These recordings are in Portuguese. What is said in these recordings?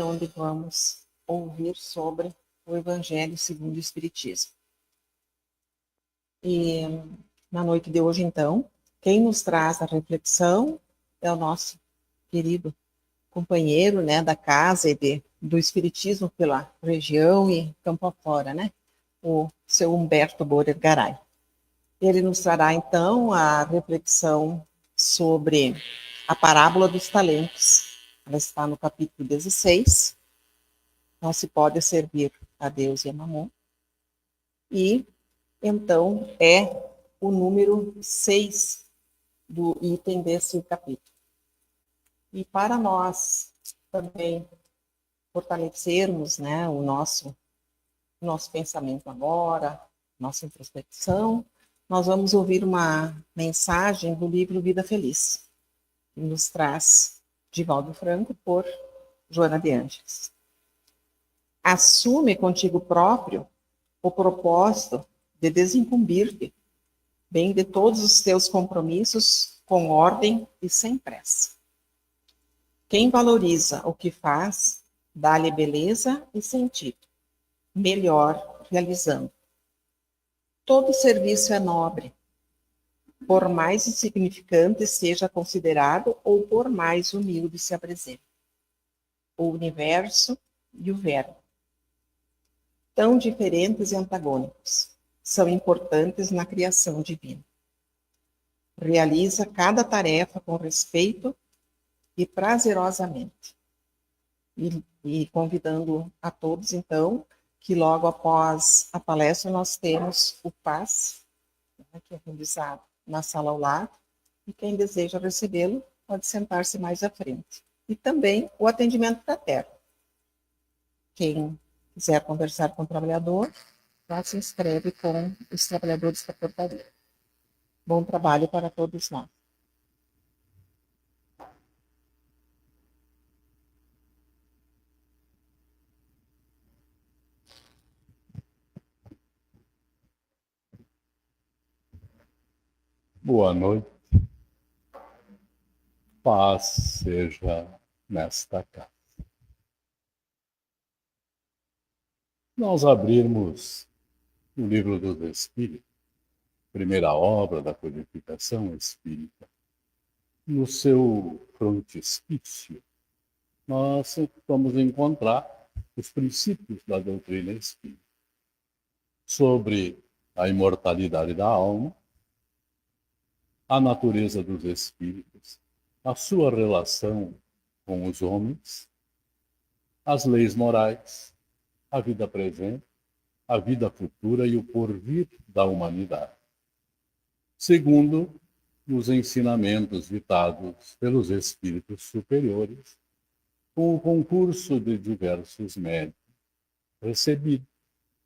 onde vamos ouvir sobre o Evangelho segundo o Espiritismo. E na noite de hoje, então, quem nos traz a reflexão é o nosso querido companheiro, né, da casa e do Espiritismo pela região e campo afora, né, o seu Humberto Borer Garay. Ele nos trará, então, a reflexão sobre a parábola dos talentos. Ela está no capítulo 16, não se pode servir a Deus e a Mamon. E, então, é o número 6 do item desse capítulo. E para nós também fortalecermos, né, o nosso pensamento agora, nossa introspecção, nós vamos ouvir uma mensagem do livro Vida Feliz, que nos traz Divaldo Franco por Joana de Ângeles. Assume contigo próprio o propósito de desincumbir-te bem de todos os teus compromissos com ordem e sem pressa. Quem valoriza o que faz, dá-lhe beleza e sentido, melhor realizando. Todo serviço é nobre, por mais insignificante seja considerado ou por mais humilde se apresente. O universo e o verbo, tão diferentes e antagônicos, são importantes na criação divina. Realiza cada tarefa com respeito e prazerosamente. E convidando a todos, então, que logo após a palestra nós temos o passe, né, que é realizado na sala ao lado, e quem deseja recebê-lo pode sentar-se mais à frente. E também o atendimento fraterno. Quem quiser conversar com o trabalhador, já se inscreve com os trabalhadores da portaria. Bom trabalho para todos nós. Boa noite. Paz seja nesta casa. Nós abrirmos o Livro dos Espíritos, primeira obra da codificação espírita, no seu frontispício, nós vamos encontrar os princípios da doutrina espírita sobre a imortalidade da alma, a natureza dos espíritos, a sua relação com os homens, as leis morais, a vida presente, a vida futura e o porvir da humanidade. Segundo os ensinamentos ditados pelos espíritos superiores, com o concurso de diversos médios recebido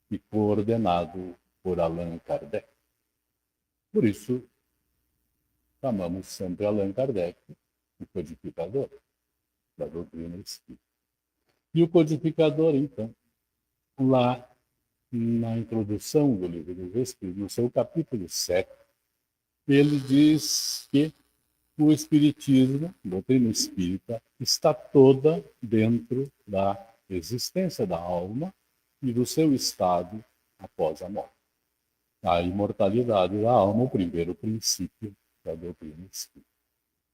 e coordenado por Allan Kardec. Por isso, chamamos sempre Allan Kardec o codificador da doutrina espírita. E o codificador, então, lá na introdução do Livro dos Espíritos, no seu capítulo 7, ele diz que o Espiritismo, a doutrina espírita, está toda dentro da existência da alma e do seu estado após a morte. A imortalidade da alma, o primeiro princípio da doutrina espírita.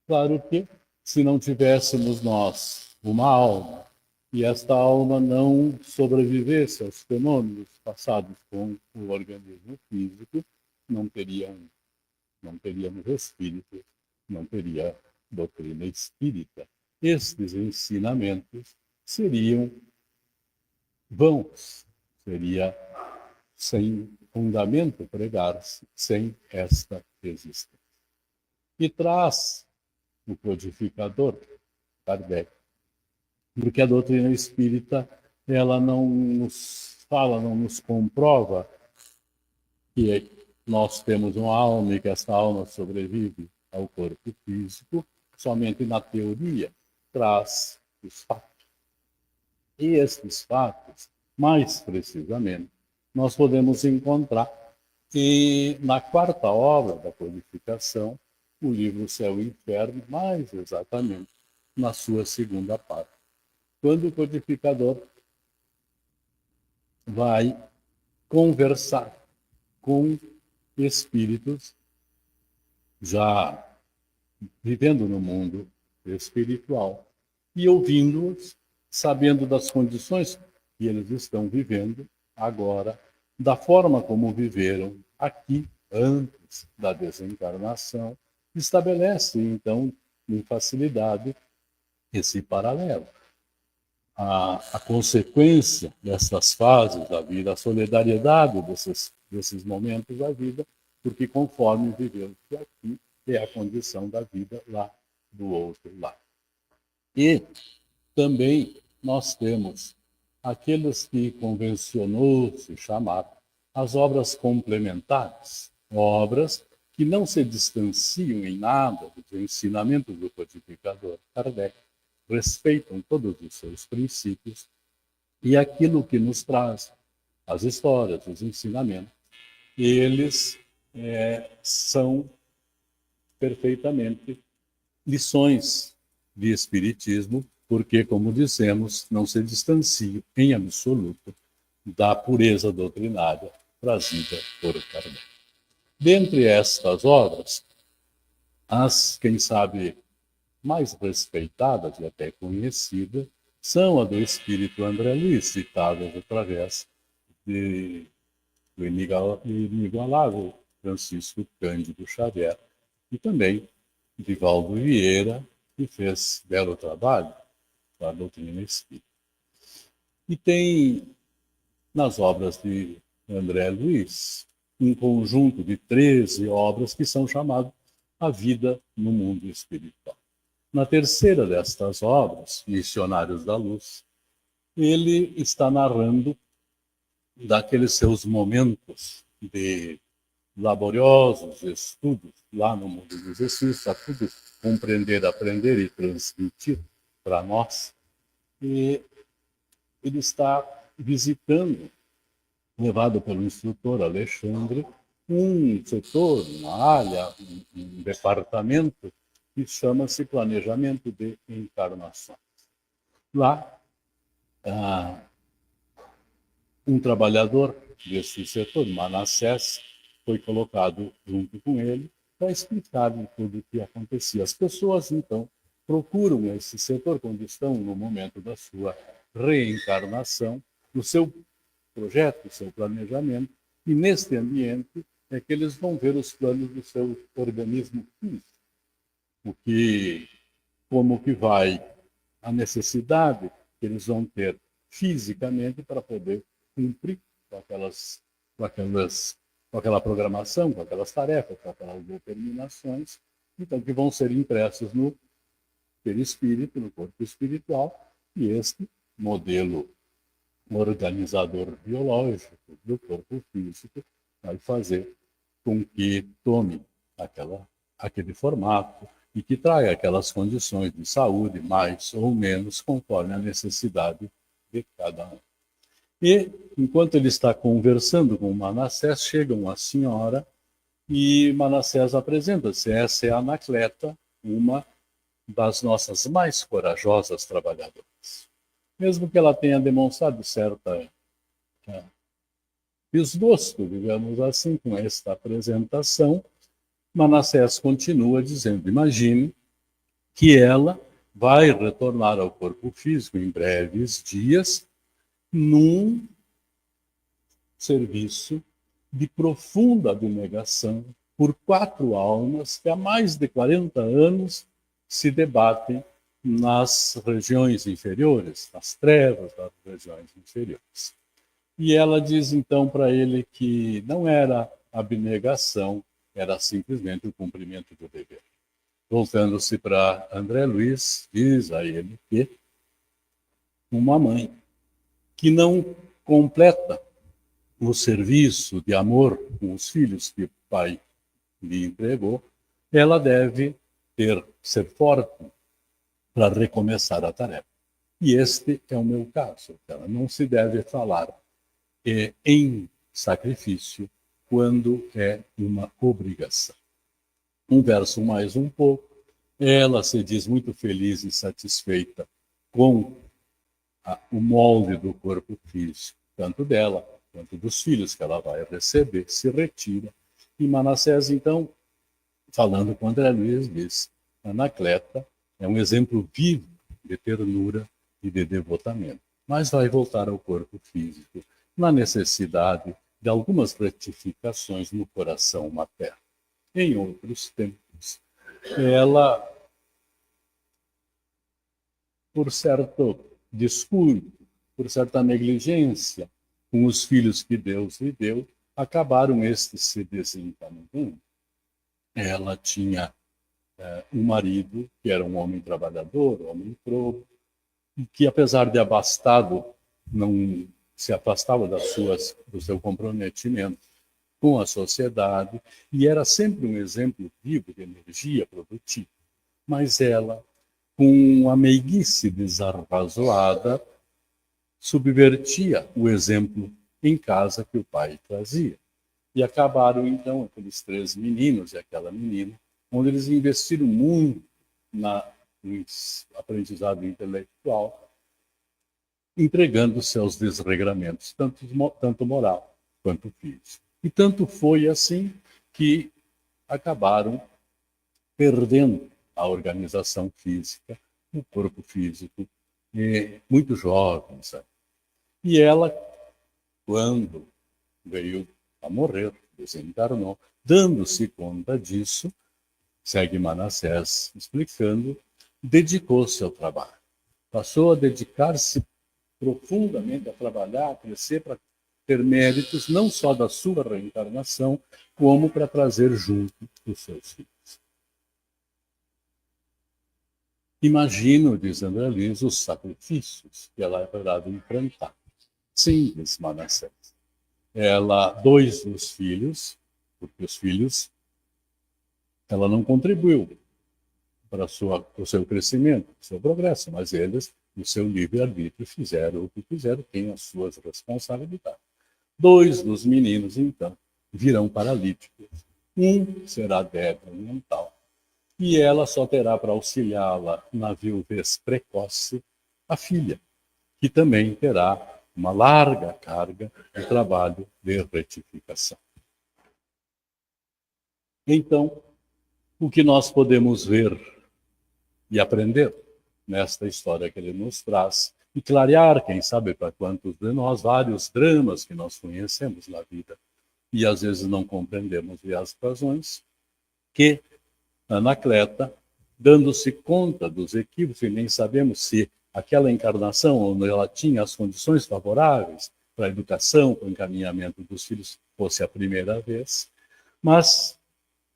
Claro que, se não tivéssemos nós uma alma, e esta alma não sobrevivesse aos fenômenos passados com o organismo físico, não teríamos espírito, não teria doutrina espírita. Estes ensinamentos seriam vãos, seria sem fundamento pregar-se sem esta existência. E traz o codificador, Kardec, porque a doutrina espírita ela não nos fala, não nos comprova que nós temos uma alma e que essa alma sobrevive ao corpo físico, somente na teoria traz os fatos. E estes fatos, mais precisamente, nós podemos encontrar na quarta obra da codificação, o livro Céu e Inferno, mais exatamente na sua segunda parte, quando o codificador vai conversar com espíritos já vivendo no mundo espiritual e ouvindo-os, sabendo das condições que eles estão vivendo agora, da forma como viveram aqui antes da desencarnação, estabelece então com facilidade esse paralelo. A consequência dessas fases da vida, a solidariedade desses momentos da vida, porque conforme vivemos aqui, é a condição da vida lá do outro lado. E também nós temos aqueles que convencionou-se chamar as obras complementares, obras que não se distanciam em nada dos ensinamentos do codificador Kardec, respeitam todos os seus princípios e aquilo que nos traz as histórias, os ensinamentos, eles são perfeitamente lições de espiritismo, porque, como dissemos, não se distanciam em absoluto da pureza doutrinária trazida por Kardec. Dentre estas obras, as, quem sabe, mais respeitadas e até conhecidas são a do espírito André Luiz, citadas através do inigualável Francisco Cândido Xavier, e também de Valdo Vieira, que fez belo trabalho para a doutrina espírita. E tem, nas obras de André Luiz, um conjunto de 13 obras que são chamadas A Vida no Mundo Espiritual. Na terceira destas obras, Missionários da Luz, ele está narrando daqueles seus momentos de laboriosos estudos lá no mundo dos espíritos, a tudo compreender, aprender e transmitir para nós. E ele está visitando, levado pelo instrutor Alexandre, um setor, uma área, um departamento que chama-se Planejamento de Encarnações. Lá, um trabalhador desse setor, Manassés, foi colocado junto com ele para explicar tudo o que acontecia. As pessoas, então, procuram esse setor quando estão no momento da sua reencarnação, no seu projeto, no seu planejamento, e neste ambiente é que eles vão ver os planos do seu organismo físico. Como que vai a necessidade que eles vão ter fisicamente para poder cumprir com aquela programação, com aquelas tarefas, com aquelas determinações, então que vão ser impressas no perispírito, no corpo espiritual, e este modelo organizador biológico do corpo físico vai fazer com que tome aquele formato e que traga aquelas condições de saúde, mais ou menos, conforme a necessidade de cada um. E, enquanto ele está conversando com Manassés, chega uma senhora e Manassés apresenta-se. Essa é a Anacleta, uma das nossas mais corajosas trabalhadoras. Mesmo que ela tenha demonstrado certa desgosto, digamos assim, com esta apresentação, Manassés continua dizendo: imagine que ela vai retornar ao corpo físico em breves dias, num serviço de profunda abnegação por 4 almas que há mais de 40 anos se debatem nas regiões inferiores, nas trevas das regiões inferiores. E ela diz então para ele que não era abnegação, era simplesmente o cumprimento do dever. Voltando-se para André Luiz, diz a ele que uma mãe que não completa o serviço de amor com os filhos que o pai lhe entregou, ela deve ser forte para recomeçar a tarefa. E este é o meu caso. Ela não se deve falar em sacrifício quando é uma obrigação. Um verso mais um pouco. Ela se diz muito feliz e satisfeita com o molde do corpo físico, tanto dela quanto dos filhos que ela vai receber, se retira. E Manassés, então, falando com André Luiz, diz: Anacleta é um exemplo vivo de ternura e de devotamento, mas vai voltar ao corpo físico, na necessidade de algumas retificações no coração materno. Em outros tempos, ela, por certo descuido, por certa negligência com os filhos que Deus lhe deu, acabaram estes se desencaminhando. Ela tinha um marido que era um homem trabalhador, homem probo, e que, apesar de abastado, não se afastava do seu comprometimento com a sociedade, e era sempre um exemplo vivo de energia produtiva. Mas ela, com a meiguice desarrazoada, subvertia o exemplo em casa que o pai trazia. E acabaram, então, aqueles 3 meninos e aquela menina, onde eles investiram muito no aprendizado intelectual, entregando seus desregramentos, tanto moral quanto físico. E tanto foi assim que acabaram perdendo a organização física, o corpo físico, muito jovens. Sabe? E ela, quando veio a morrer, desencarnou, dando-se conta disso, segue Manassés explicando, dedicou-se ao trabalho. Passou a dedicar-se profundamente a trabalhar, a crescer, para ter méritos não só da sua reencarnação, como para trazer junto os seus filhos. Imagino, diz André Luiz, os sacrifícios que ela haverá de enfrentar. Sim, diz Manassés. Ela, 2 dos filhos, porque os filhos, ela não contribuiu para o seu crescimento, para o seu progresso, mas eles, no seu livre-arbítrio, fizeram o que fizeram, têm as suas responsabilidades. 2 dos meninos, então, virão paralíticos. Um será débil mental. E ela só terá para auxiliá-la na viuvez precoce a filha, que também terá uma larga carga de trabalho de retificação. Então, o que nós podemos ver e aprender nesta história que ele nos traz, e clarear, quem sabe, para quantos de nós, vários dramas que nós conhecemos na vida e às vezes não compreendemos as razões, que Anacleta, dando-se conta dos equívocos, e nem sabemos se aquela encarnação onde ela tinha as condições favoráveis para a educação, para o encaminhamento dos filhos, fosse a primeira vez, mas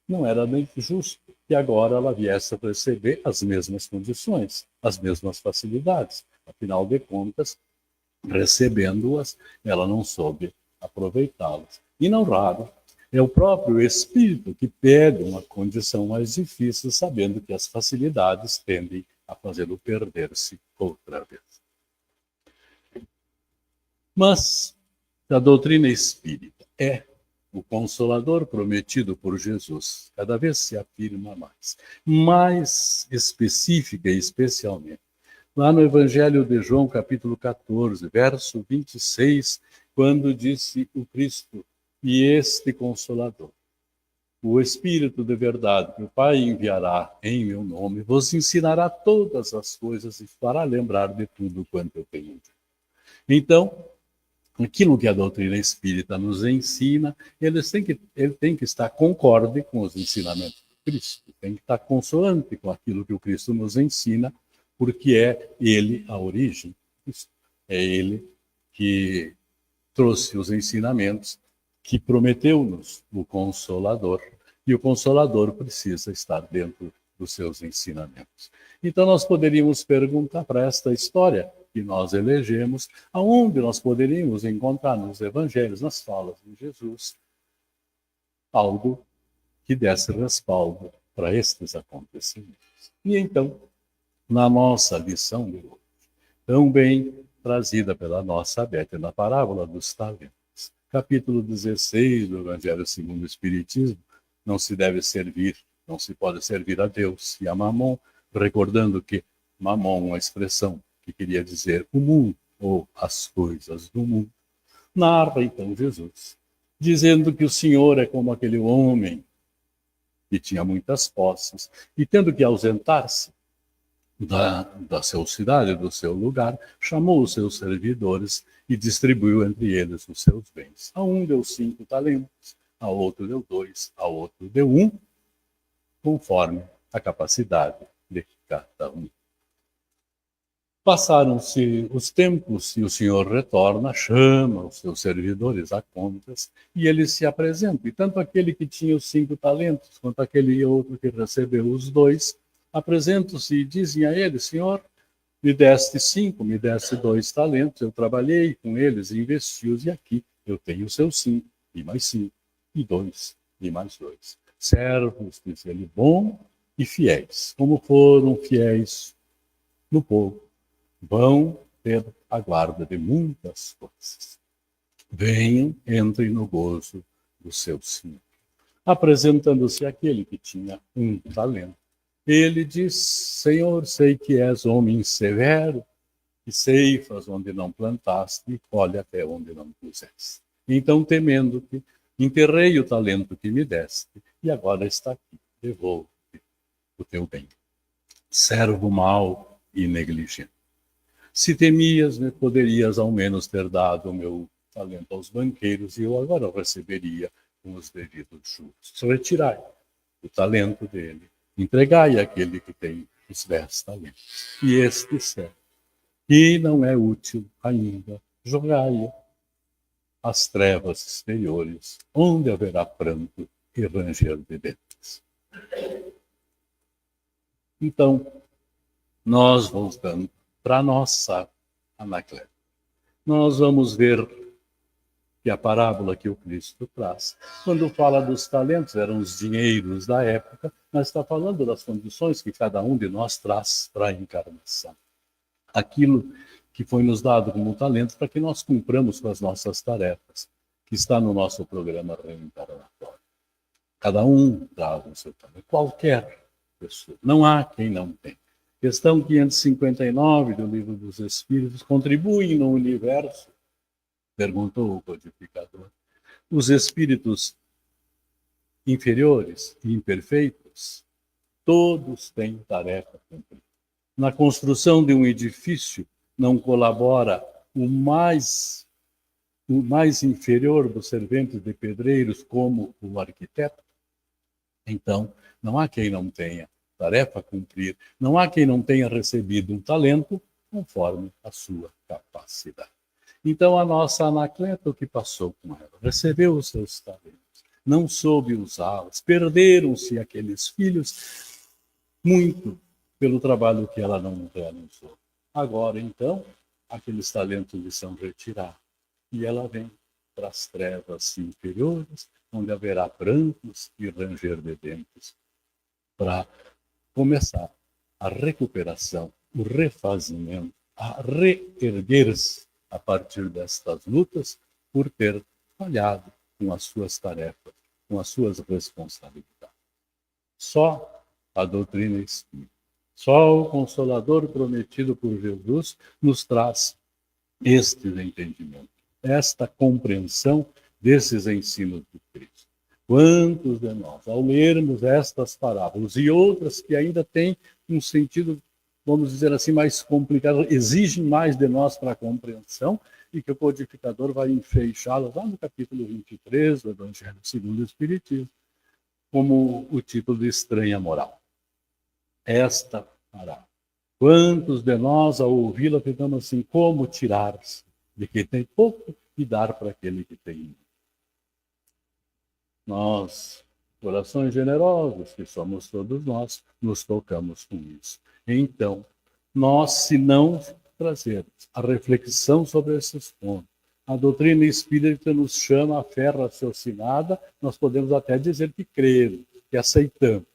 não era nem justo que agora ela viesse a receber as mesmas condições, as mesmas facilidades. Afinal de contas, recebendo-as, ela não soube aproveitá-las. E não raro, é o próprio espírito que pega uma condição mais difícil, sabendo que as facilidades tendem a fazê-lo perder-se outra vez. Mas a doutrina espírita é o Consolador prometido por Jesus, cada vez se afirma mais específica e especialmente. Lá no Evangelho de João, capítulo 14, verso 26, quando disse o Cristo: e este Consolador, o Espírito de verdade, que o Pai enviará em meu nome, vos ensinará todas as coisas e fará lembrar de tudo quanto eu tenho dito. Então, aquilo que a doutrina espírita nos ensina, ele tem que estar concorde com os ensinamentos de Cristo, tem que estar consonante com aquilo que o Cristo nos ensina, porque é ele a origem. É ele que trouxe os ensinamentos, que prometeu-nos o Consolador, e o Consolador precisa estar dentro dos seus ensinamentos. Então nós poderíamos perguntar para esta história que nós elegemos, aonde nós poderíamos encontrar nos evangelhos, nas falas de Jesus, algo que desse respaldo para estes acontecimentos. E então, na nossa lição de hoje, tão bem trazida pela nossa Beth na parábola dos talentos, capítulo 16 do Evangelho segundo o Espiritismo, não se pode servir a Deus e a Mamon, recordando que Mamon é uma expressão que queria dizer o mundo, ou as coisas do mundo. Narra então Jesus, dizendo que o Senhor é como aquele homem que tinha muitas posses e, tendo que ausentar-se da sua cidade, do seu lugar, chamou os seus servidores e distribuiu entre eles os seus bens. A um deu 5 talentos, a outro deu 2, a outro deu 1, conforme a capacidade de cada um. Passaram-se os tempos e o Senhor retorna, chama os seus servidores a contas e eles se apresentam. E tanto aquele que tinha os 5 talentos quanto aquele outro que recebeu os 2, apresentam-se e dizem a ele: Senhor, me deste 5, me deste 2 talentos, eu trabalhei com eles, investi-os e aqui eu tenho os seus 5, e mais 5, e 2, e mais 2. Servos, diz ele, bom e fiéis. Como foram fiéis no pouco, vão ter a guarda de muitas coisas. Venham, entrem no gozo do seu Senhor. Apresentando-se aquele que tinha 1 talento, ele diz: Senhor, sei que és homem severo, que ceifas onde não plantaste e colhe até onde não puseste. Então, temendo-te, enterrei o talento que me deste e agora está aqui, devolvo-te o teu bem. Servo mau e negligente. Se temias, me poderias ao menos ter dado o meu talento aos banqueiros e eu agora o receberia com os devidos juros. Retirai o talento dele, entregai àquele que tem os 10 talentos. E este servo, que não é útil ainda, jogai-o às trevas exteriores, onde haverá pranto e ranger de dentes. Então, nós voltando para a nossa Anacleto, nós vamos ver que a parábola que o Cristo traz, quando fala dos talentos, eram os dinheiros da época, mas está falando das condições que cada um de nós traz para a encarnação. Aquilo que foi nos dado como talento para que nós cumpramos com as nossas tarefas, que está no nosso programa reencarnatório. Cada um traz o seu talento, qualquer pessoa, não há quem não tem. Questão 559 do Livro dos Espíritos: contribuem no universo? Perguntou o codificador. Os espíritos inferiores e imperfeitos, todos têm tarefa cumprida. Na construção de um edifício, não colabora o mais inferior dos serventes de pedreiros como o arquiteto? Então, não há quem não tenha tarefa a cumprir, não há quem não tenha recebido um talento conforme a sua capacidade. Então, a nossa Anacleto, o que passou com ela? Recebeu os seus talentos, não soube usá-los, perderam-se aqueles filhos muito pelo trabalho que ela não realizou. Agora, então, aqueles talentos lhe são retirados e ela vem para as trevas inferiores, onde haverá prantos e ranger de dentes, para começar a recuperação, o refazimento, a reerguer-se a partir destas lutas por ter falhado com as suas tarefas, com as suas responsabilidades. Só a doutrina espírita, só o Consolador prometido por Jesus nos traz este entendimento, esta compreensão desses ensinos de Cristo. Quantos de nós, ao lermos estas parábolas e outras que ainda têm um sentido, vamos dizer assim, mais complicado, exigem mais de nós para a compreensão, e que o codificador vai enfeixá-las lá no capítulo 23 do Evangelho segundo o Espiritismo, como o título de Estranha Moral. Esta parábola. Quantos de nós, ao ouvi-la, ficamos assim: como tirar-se de quem tem pouco e dar para aquele que tem muito? Nós, corações generosos, que somos todos nós, nos tocamos com isso. Então, nós, se não trazermos a reflexão sobre esses pontos, a doutrina espírita nos chama a fé raciocinada, nós podemos até dizer que cremos, que aceitamos.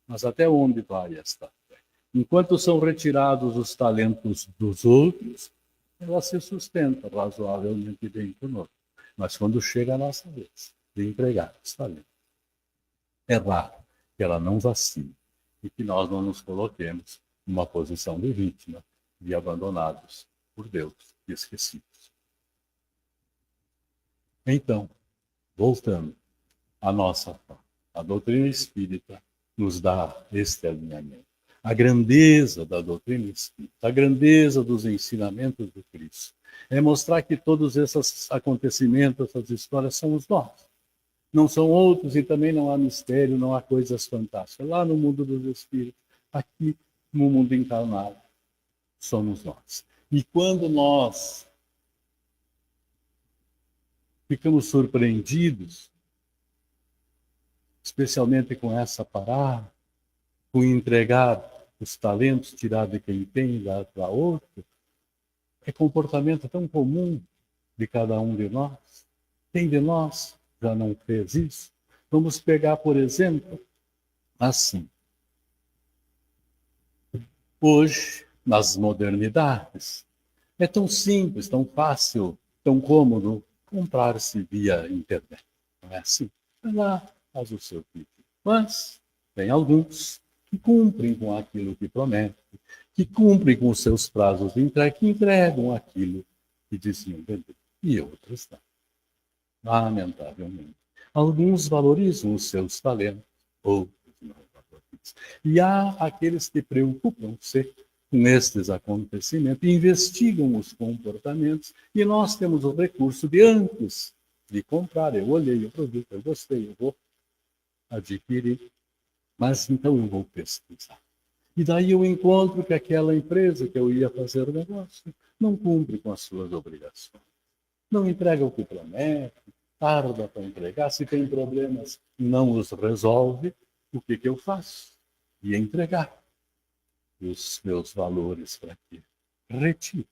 Mas até onde vai esta fé? Enquanto são retirados os talentos dos outros, ela se sustenta razoavelmente bem conosco. Mas quando chega a nossa vez de entregar os talentos, é raro que ela não vacile e que nós não nos coloquemos numa posição de vítima, de abandonados por Deus esquecidos. Então, voltando à nossa fé, a doutrina espírita nos dá este alinhamento. A grandeza da doutrina espírita, a grandeza dos ensinamentos do Cristo, é mostrar que todos esses acontecimentos, essas histórias, somos nós. Não são outros e também não há mistério, não há coisas fantásticas. Lá no mundo dos espíritos, aqui no mundo encarnado, somos nós. E quando nós ficamos surpreendidos, especialmente com essa parada, com entregar os talentos, tirar de quem tem e dar para outro, é comportamento tão comum de cada um de nós. Quem de nós já não fez isso? Vamos pegar, por exemplo, assim. Hoje, nas modernidades, é tão simples, tão fácil, tão cômodo comprar-se via internet. Não é assim? Vai lá, faz o seu pedido. Mas tem alguns que cumprem com aquilo que prometem, que cumprem com os seus prazos de entrega, que entregam aquilo que diziam vender, e outros não. Lamentavelmente. Alguns valorizam os seus talentos, outros não valorizam. E há aqueles que preocupam-se com estes acontecimentos, investigam os comportamentos, e nós temos o recurso de, antes de comprar, eu olhei o produto, eu gostei, eu vou adquirir, mas então eu vou pesquisar. E daí eu encontro que aquela empresa que eu ia fazer o negócio não cumpre com as suas obrigações. Não entrega o que promete, tarda para entregar, se tem problemas, não os resolve, o que eu faço? E entregar os meus valores para quê? Retiro.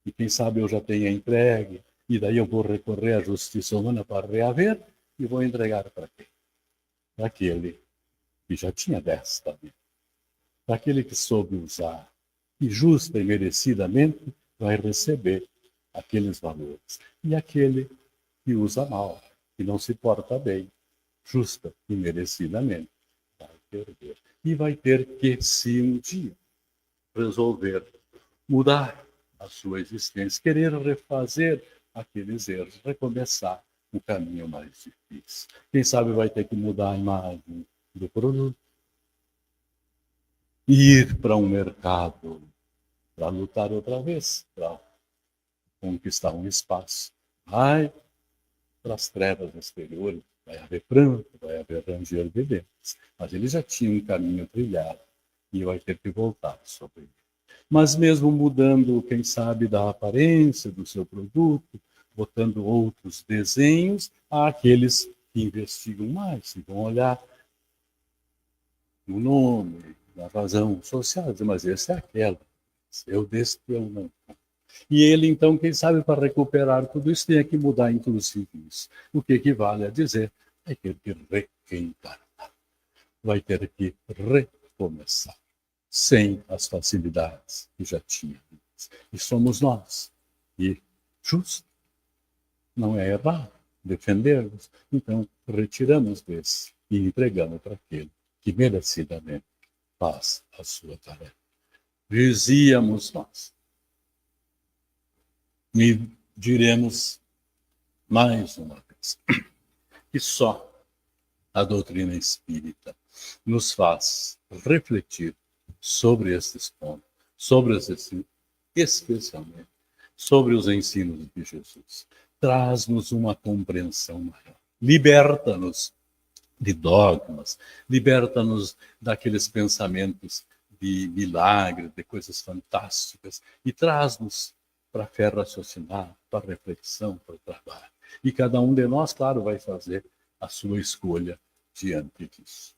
E quem sabe eu já tenha entregue, e daí eu vou recorrer à justiça humana para reaver, e vou entregar para quem? Para aquele que já tinha desta vida. Para aquele que soube usar, e justa e merecidamente vai receber aqueles valores. E aquele que usa mal, que não se porta bem, justa e merecidamente, vai perder. E vai ter que, se um dia resolver mudar a sua existência, querer refazer aqueles erros, recomeçar um caminho mais difícil. Quem sabe vai ter que mudar a imagem do produto, ir para um mercado para lutar outra vez, para conquistar um espaço. Vai para as trevas exteriores, vai haver pranto, vai haver ranger de dentes. Mas ele já tinha um caminho trilhado e vai ter que voltar sobre ele. Mas mesmo mudando, quem sabe, da aparência do seu produto, botando outros desenhos, há aqueles que investigam mais e vão olhar no nome, na razão social, dizer, mas esse é aquela, eu desse eu não. E ele, então, quem sabe, para recuperar tudo isso, tem que mudar, inclusive, isso. O que equivale a dizer, vai ter que reencarnar. Vai ter que recomeçar, sem as facilidades que já tinha. E somos nós. E justo, não é errado defendermos. Então, retiramos desse e entregamos para aquele que merecidamente faz a sua tarefa. Dizíamos nós. E diremos mais uma vez que só a doutrina espírita nos faz refletir sobre esses pontos, especialmente sobre os ensinos de Jesus. Traz-nos uma compreensão maior, liberta-nos de dogmas, liberta-nos daqueles pensamentos de milagres, de coisas fantásticas, e traz-nos para a fé raciocinar, para a reflexão, para o trabalho. E cada um de nós, claro, vai fazer a sua escolha diante disso.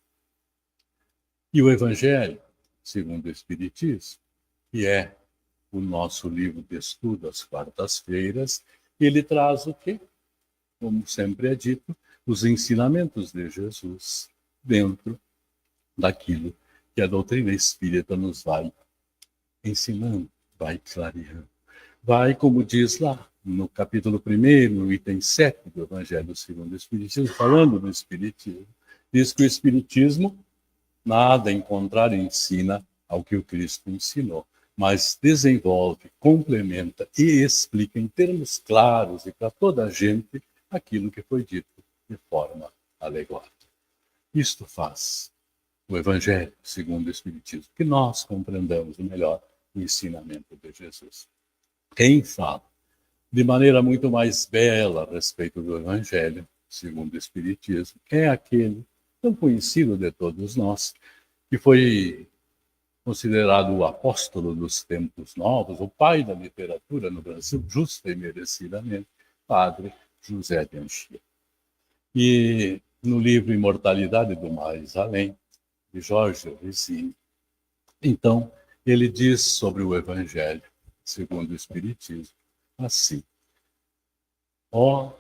E o Evangelho, segundo o Espiritismo, que é o nosso livro de estudo às quartas-feiras, ele traz o quê? Como sempre é dito, os ensinamentos de Jesus dentro daquilo que a doutrina espírita nos vai ensinando, vai clareando. Vai, como diz lá, no capítulo 1, no item 7 do Evangelho segundo o Espiritismo, falando do Espiritismo, diz que o Espiritismo nada em contrário ensina ao que o Cristo ensinou, mas desenvolve, complementa e explica em termos claros e para toda a gente aquilo que foi dito de forma alegórica. Isto faz o Evangelho segundo o Espiritismo, que nós compreendamos melhor o ensinamento de Jesus. Quem fala de maneira muito mais bela a respeito do Evangelho segundo o Espiritismo é aquele tão conhecido de todos nós, que foi considerado o apóstolo dos tempos novos, o pai da literatura no Brasil, justa e merecidamente, Padre José de Anchieta. E no livro Imortalidade do Mais Além, de Jorge Resini, então, ele diz sobre o Evangelho, segundo o Espiritismo, assim: ó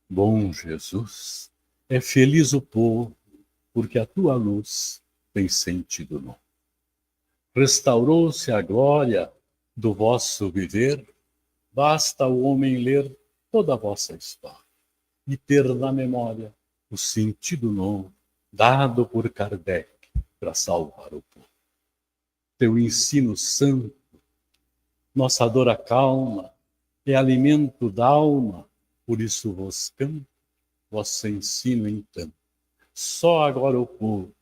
bom Jesus, é feliz o povo, porque a tua luz tem sentido novo. Restaurou-se a glória do vosso viver, basta o homem ler toda a vossa história e ter na memória o sentido novo dado por Kardec para salvar o povo. Teu ensino santo, nossa dor acalma, é alimento da alma, por isso vos canto, vosso ensino entanto. Só agora o povo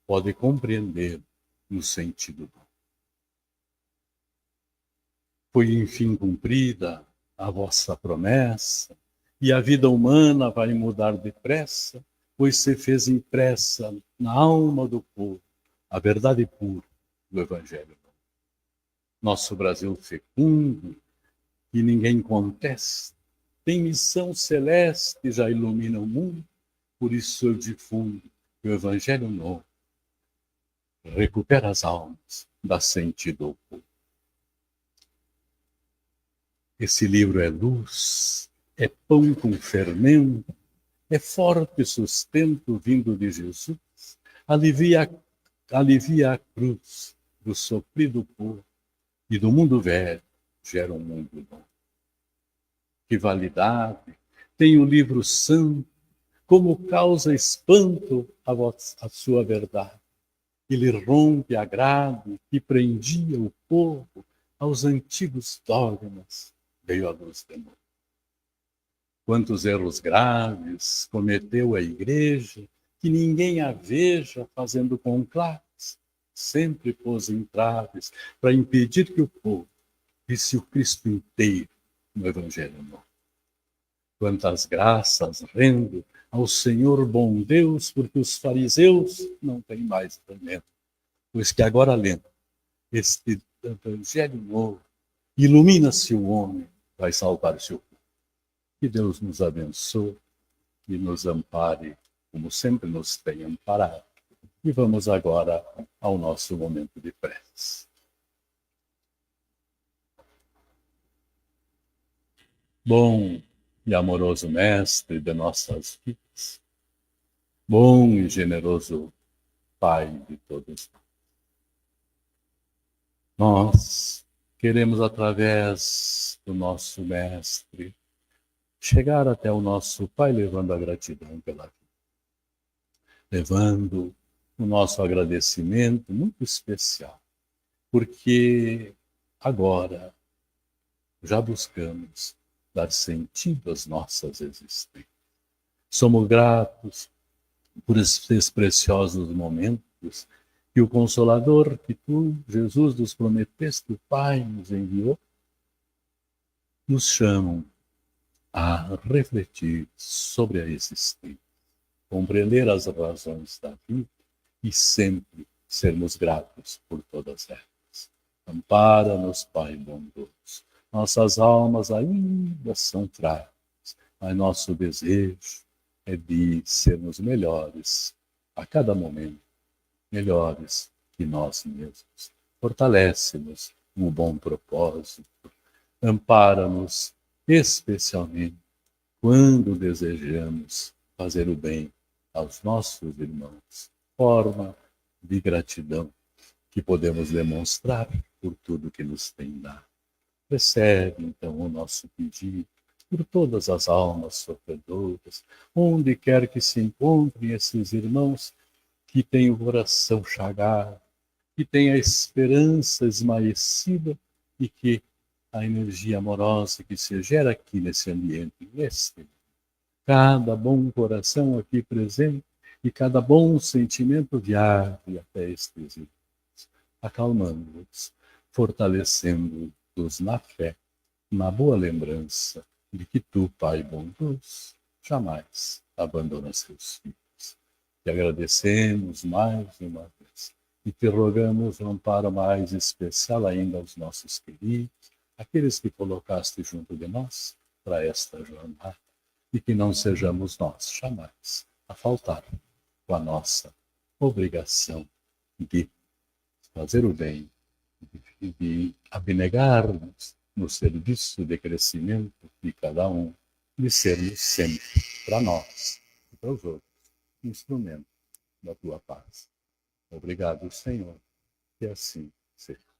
pode compreender no sentido novo. Foi enfim cumprida a vossa promessa, e a vida humana vai mudar depressa, pois se fez impressa na alma do povo a verdade pura do Evangelho. Nosso Brasil fecundo, que ninguém contesta, tem missão celeste, já ilumina o mundo, por isso eu difundo que o Evangelho novo recupera as almas, dá sentido ao povo. Esse livro é luz, é pão com fermento, é forte sustento vindo de Jesus, alivia a cruz do sofrido povo e do mundo velho gera um mundo novo. Que validade tem o livro santo, como causa espanto a sua verdade. Ele rompe a grade que prendia o povo aos antigos dogmas, veio a luz de novo. Quantos erros graves cometeu a igreja, que ninguém a veja fazendo conclaves, sempre pôs entraves para impedir que o povo visse o Cristo inteiro no Evangelho novo. Quantas graças rendo ao Senhor bom Deus, porque os fariseus não têm mais tormento, pois que agora lendo este Evangelho novo, ilumina-se o homem, vai salvar-se o povo. Que Deus nos abençoe e nos ampare, como sempre nos tem amparado. E vamos agora ao nosso momento de prece. Bom e amoroso Mestre de nossas vidas, bom e generoso Pai de todos nós, queremos, através do nosso Mestre, chegar até o nosso Pai levando a gratidão pela vida, levando o nosso agradecimento muito especial, porque agora já buscamos dar sentido às nossas existências. Somos gratos por esses preciosos momentos que o Consolador, que tu, Jesus, nos prometeste, o Pai nos enviou, nos chamam a refletir sobre a existência, compreender as razões da vida e sempre sermos gratos por todas elas. Ampara-nos, Pai bondoso. Nossas almas ainda são fracas, mas nosso desejo é de sermos melhores a cada momento, melhores que nós mesmos. Fortalece-nos um bom propósito, ampara-nos especialmente quando desejamos fazer o bem aos nossos irmãos, forma de gratidão que podemos demonstrar por tudo que nos tem dado. Recebe, então, o nosso pedido por todas as almas sofredoras, onde quer que se encontrem esses irmãos que têm o coração chagado, que tem a esperança esmaecida e que a energia amorosa que se gera aqui nesse ambiente, cada bom coração aqui presente e cada bom sentimento viaje até estes irmãos, acalmando-os, fortalecendo-os na fé, na boa lembrança de que tu, Pai bondoso, jamais abandona seus filhos. Te agradecemos mais uma vez e te rogamos um amparo mais especial ainda aos nossos queridos, aqueles que colocaste junto de nós para esta jornada, e que não sejamos nós jamais a faltar com a nossa obrigação de fazer o bem, de abnegar-nos no serviço de crescimento de cada um, de sermos sempre para nós e para os outros instrumento da tua paz. Obrigado, Senhor, que assim seja.